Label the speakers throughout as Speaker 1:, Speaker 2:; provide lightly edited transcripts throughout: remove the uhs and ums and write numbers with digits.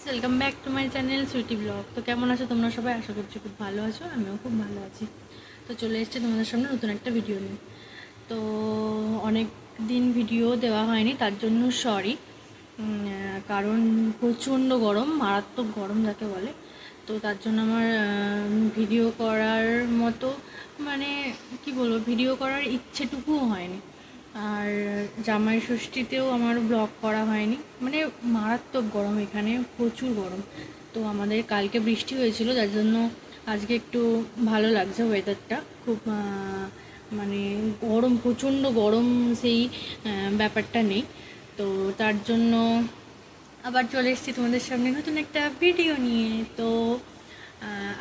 Speaker 1: Welcome back to my channel sweety blog. তো কেমন আছো তোমরা সবাই? আশা করছি খুব ভালো আছো, আমিও খুব ভালো আছি। তো চলে এসেছি তোমাদের সামনে নতুন একটা ভিডিও নিয়ে। তো অনেক দিন ভিডিও দেওয়া হয়নি, তার জন্য সরি। কারণ প্রচণ্ড গরম, মারাত্মক গরম যাকে বলে। তো তার জন্য আমার ভিডিও করার মতো মানে কি বলবো, ভিডিও করার ইচ্ছেটুকুও হয়নি। আর জামাই ষষ্ঠীতেও আমার ব্লগ করা হয়নি, মানে মারাত্মক গরম, এখানে প্রচুর গরম। তো আমাদের কালকে বৃষ্টি হয়েছিল, যার জন্য আজকে একটু ভালো লাগছে ওয়েদারটা। খুব মানে গরম, প্রচণ্ড গরম, সেই ব্যাপারটা নেই। তো তার জন্য আবার চলে এসেছি তোমাদের সামনে নতুন একটা ভিডিও নিয়ে। তো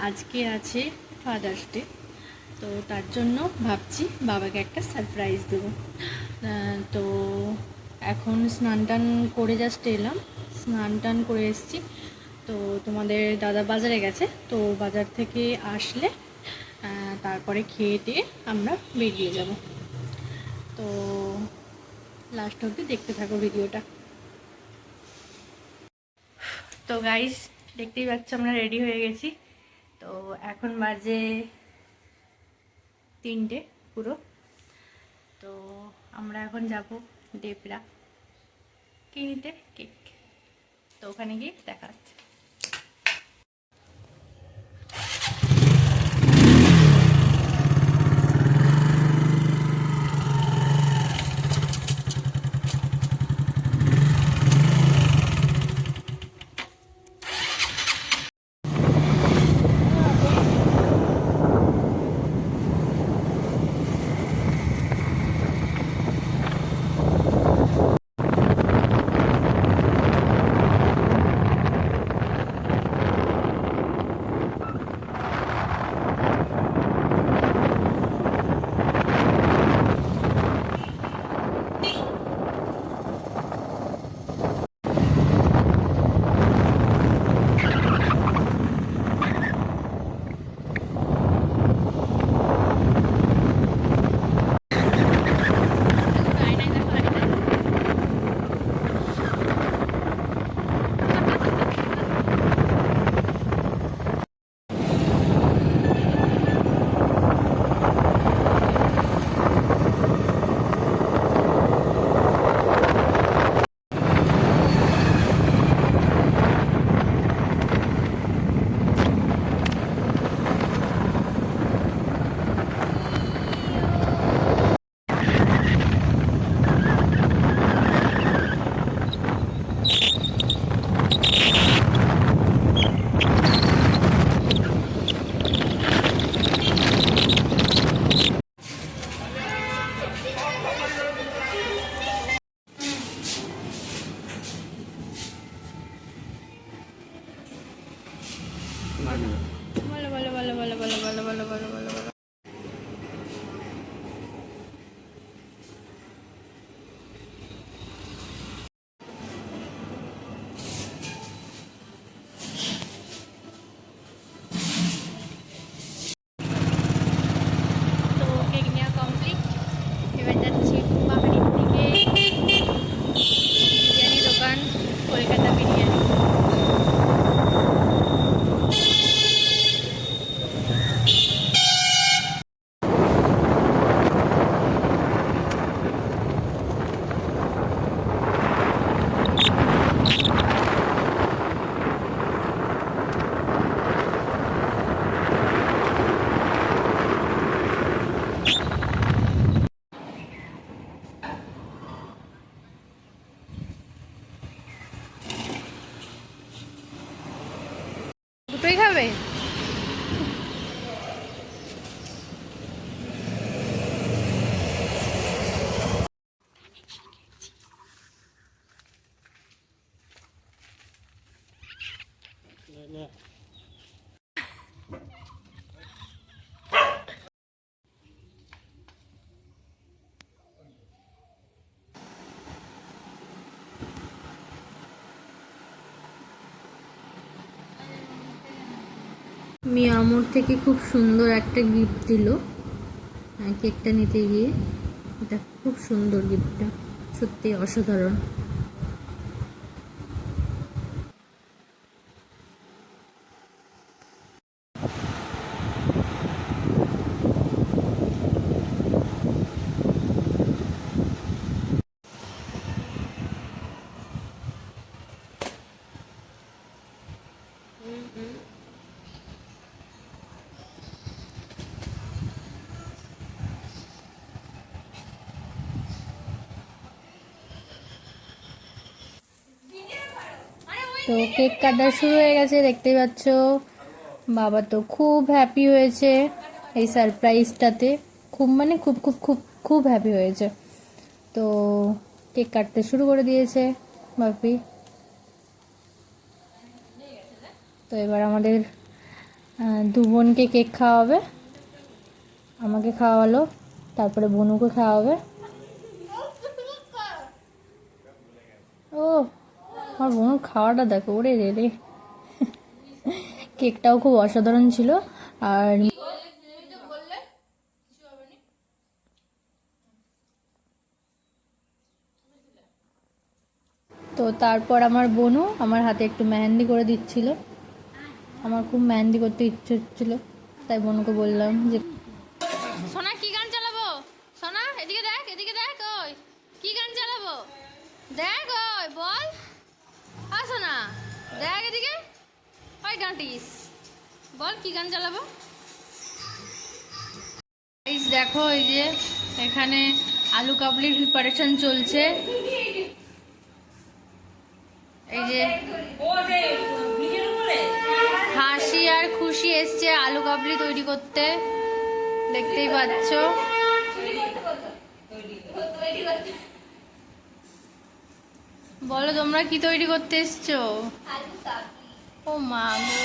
Speaker 1: আজকে আছে ফাদার্স ডে, তো তার জন্য ভাবছি বাবাকে একটা সারপ্রাইজ দেবো। তো এখন স্নান টান করে জাস্ট এলাম, স্নান টান করে এসেছি। তো তোমাদের দাদা বাজারে গেছে, তো বাজার থেকে আসলে তারপরে খেয়ে টেয়ে আমরা বেরিয়ে যাব। তো লাস্ট অবধি দেখতে থাকো ভিডিওটা। তো গাইস, দেখতেই পাচ্ছ আমরা রেডি হয়ে গেছি। তো এখন বাজে 3টে পুরো। তো আমরা এখন যাব ডেপরা কিনতে কেক। তো ওখানে গিয়ে দেখা হচ্ছে। বলো বলো বলো বলো বলো বলো বলো বলো বলো বলো। তো কেক নেওয়া কমপ্লিট, এবার যাচ্ছি পাহাড়ির দিকে। বিরিয়ানি দোকান, কলকাতা বিরিয়ানি। দুটোই খাবে? মিয়ামোর থেকে খুব সুন্দর একটা গিফট দিল কেকটা নিতে গিয়ে। এটা খুব সুন্দর, গিফটটা সত্যি অসাধারণ। তো কেক কাটা শুরু হয়ে গেছে, দেখতেই পাচ্ছ। বাবা তো খুব হ্যাপি হয়েছে এই সারপ্রাইজটাতে, খুব মানে খুব খুব খুব খুব হ্যাপি হয়েছে। তো কেক কাটতে শুরু করে দিয়েছে বাপি। তো এবার আমাদের দু বোনকে কেক খাওয়াবে, আমাকে খাওয়ালো, তারপরে বনুকে খাওয়াবে। ও আমার বোনুর খাওয়াটা দেখো, ওরে রে রে। কেকটাও খুব অসাধারণ ছিল। আর তো তারপর আমার বোনও আমার হাতে একটু মেহেন্দি করে দিচ্ছিল। আমার খুব মেহেন্দি করতে ইচ্ছে হচ্ছিল, তাই বোনকে বললাম যে সোনা কি গান চালাবো, সোনা এদিকে দেখ, এদিকে দেখ, ওই কি গান চালাবো দেখ, ওই বল, আসো না দেখ এদিকে, ওই গানটিস বল কি গান চালাবো। এই দেখো, এই যে এখানে আলু কাবলির প্রিপারেশন চলছে। এই যে হাসি আর খুশি এসছে আলু কাবলি তৈরি করতে, দেখতেই পাচ্ছ। বলো তোমরা কি তৈরি করতে এসছো? ও মা গো।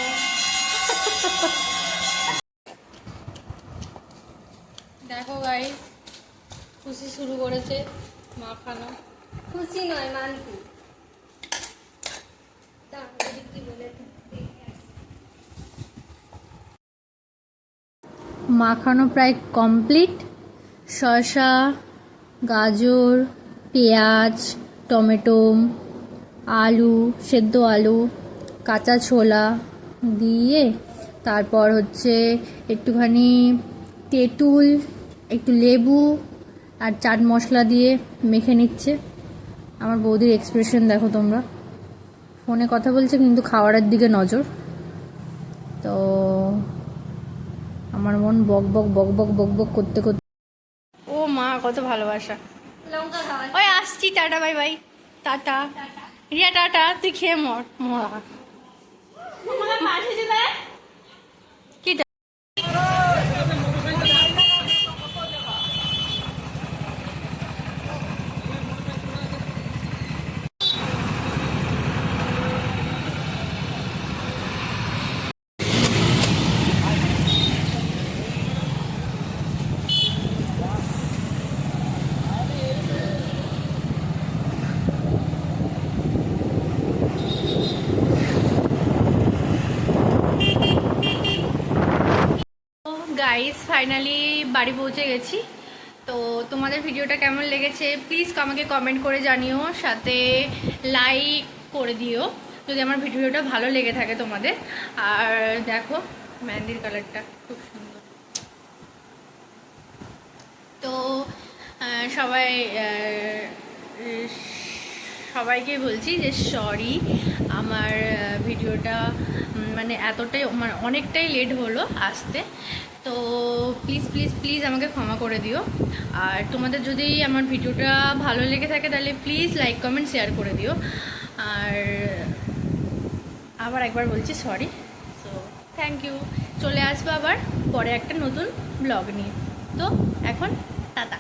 Speaker 1: দেখো গাইস, খুশি শুরু করেছে মাখানো।
Speaker 2: খুশি নয়, মানতি।
Speaker 1: মাখানো প্রায় কমপ্লিট। শসা, গাজর, পেঁয়াজ, টমেটো, আলু, সেদ্ধ আলু, কাঁচা ছোলা দিয়ে তারপর হচ্ছে একটুখানি তেঁতুল, একটু লেবু আর চাট মশলা দিয়ে মেখে নিচ্ছে। আমার বৌদির এক্সপ্রেশন দেখো তোমরা, ফোনে কথা বলছে কিন্তু খাবারের দিকে নজর। তো আমার মন বক বক বক বক বক বক করতে করতে, ও মা কত ভালোবাসা।
Speaker 2: লঙ্কা খাওয়া।
Speaker 1: ওই আসছি, tata bye bye. Tata Riya, tata, তুই খেয়ে মর মরা। কি গাইস, ফাইনালি বাড়ি পৌঁছে গেছি। তো তোমাদের ভিডিওটা কেমন লেগেছে প্লিজ আমাকে কমেন্ট করে জানিও, সাথে লাইক করে দিও যদি আমার ভিডিওটা ভালো লেগে থাকে তোমাদের। আর দেখো মেহেন্দির কালারটা খুব সুন্দর। তো সবাই সবাইকে বলছি যে সরি, আমার ভিডিওটা মানে এতটাই মানে অনেকটাই লেট হলো আসতে। তো প্লিজ প্লিজ প্লিজ আমাকে ক্ষমা করে দিও। আর তোমাদের যদি আমার ভিডিওটা ভালো লেগে থাকে তাহলে প্লিজ লাইক কমেন্ট শেয়ার করে দিও। আর আবার একবার বলছি সরি। So thank you. চলে আসবো আবার পরে একটা নতুন ব্লগ নিয়ে। তো এখন টাটা।